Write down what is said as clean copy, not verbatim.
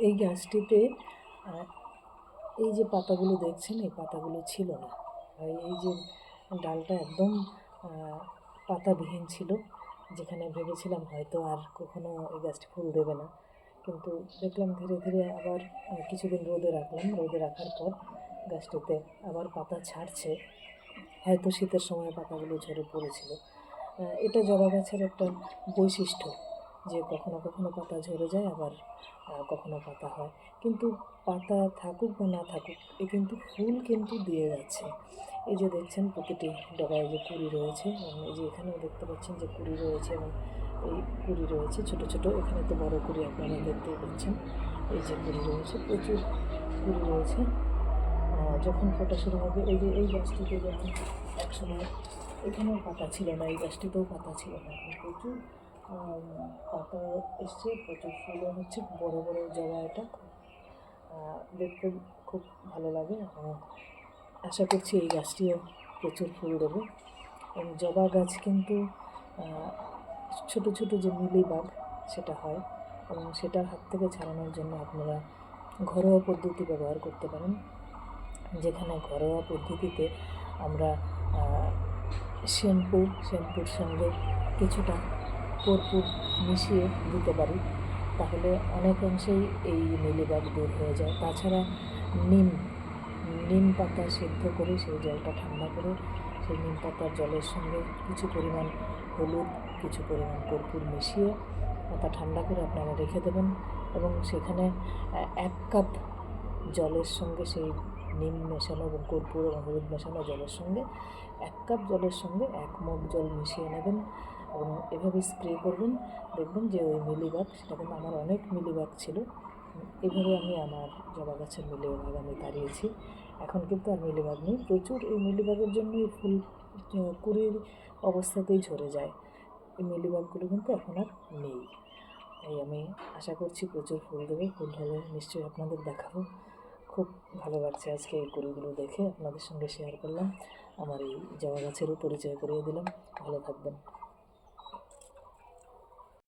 এই গাছটিতে এই যে পাতাগুলো দেখছেন, এই পাতাগুলো ছিল না। এই যে ডালটা একদম পাতাবিহীন ছিল, যেখানে ভেবেছিলাম হয়তো আর কখনো এই গাছটি ফুল দেবে না, কিন্তু দেখলাম ধীরে ধীরে আবার কিছুদিন রোদে রাখলাম। রোদে রাখার পর গাছটিতে আবার পাতা ছাড়ছে, হয়তো শীতের সময় পাতাগুলো ঝরে পড়েছিল। এটা জবা গাছের একটা বৈশিষ্ট্য যে কখনো কখনো পাতা ঝরে যায়, আবার কখনো পাতা হয়। কিন্তু পাতা থাকুক বা না থাকুক, এ কিন্তু ফুল কিন্তু দিয়ে যাচ্ছে। এই যে দেখছেন প্রতিটি ডগায় যে কুড়ি রয়েছে, এবং এই যে এখানেও দেখতে পাচ্ছেন যে কুড়ি রয়েছে, এবং এই কুড়ি রয়েছে ছোট ছোট, এখানে তো বড় কুড়ি আপনারা দেখতেই পাচ্ছেন। এই যে কুড়ি রয়েছে, প্রচুর কুড়ি রয়েছে। যখন ফোটা শুরু হবে, এই যে এই গাছটিতে যখন একসময় এখানেও পাতা ছিল না, এই গাছটিতেও পাতা ছিল না, এখন প্রচুর পাতা এসছে, প্রচুর ফুলও হচ্ছে, বড় বড় জবা। এটা দেখতে খুব ভালো লাগে, এবং আশা করছি এই গাছটিও প্রচুর ফুল দেবে। এবং জবা গাছ কিন্তু ছোট ছোট যে মিলিবাগ সেটা হয়, এবং সেটার হাত থেকে ছাড়ানোর জন্য আপনারা ঘরোয়া পদ্ধতি ব্যবহার করতে পারেন, যেখানে ঘরোয়া পদ্ধতিতে আমরা শ্যাম্পুর সঙ্গে কিছুটা কর্পূর মিশিয়ে দিতে পারি, তাহলে অনেকাংশেই এই মিলিবাগ দূর হয়ে যায়। তাছাড়া নিম পাতা সেদ্ধ করে সেই জলটা ঠান্ডা করে সেই নিম পাতার জলের সঙ্গে কিছু পরিমাণ হলুদ, কিছু পরিমাণ কর্পূর মিশিয়ে পাতা ঠান্ডা করে আপনারা রেখে দেবেন, এবং সেখানে 1 কাপ জলের সঙ্গে সেই নিম মেশানো এবং কর্পূর এবং হলুদ মেশানো জলের সঙ্গে 1 কাপ জলের সঙ্গে 1 মগ জল মিশিয়ে নেবেন, এবং এভাবে স্প্রে করবেন। দেখবেন যে ওই মিলিবাগ, সেটা কিন্তু আমার অনেক মিলিবাগ ছিল, এভাবে আমি আমার জবা গাছের মিলিবাগ আমি তাড়িয়েছি। এখন কিন্তু আর মিলিবাগ নেই। প্রচুর এই মিলিবাগের জন্যই ফুল কুড়ির অবস্থাতেই ঝরে যায়। এই মিলিবাগগুলো কিন্তু এখন আর নেই। তাই আমি আশা করছি প্রচুর ফুল দেবে। ফুল হলে নিশ্চয়ই আপনাদের দেখাবো। খুব ভালো লাগছে আজকে এই কুড়িগুলো দেখে আপনাদের সঙ্গে শেয়ার করলাম, আমার এই জবা গাছেরও পরিচয় করিয়ে দিলাম। ভালো থাকবেন।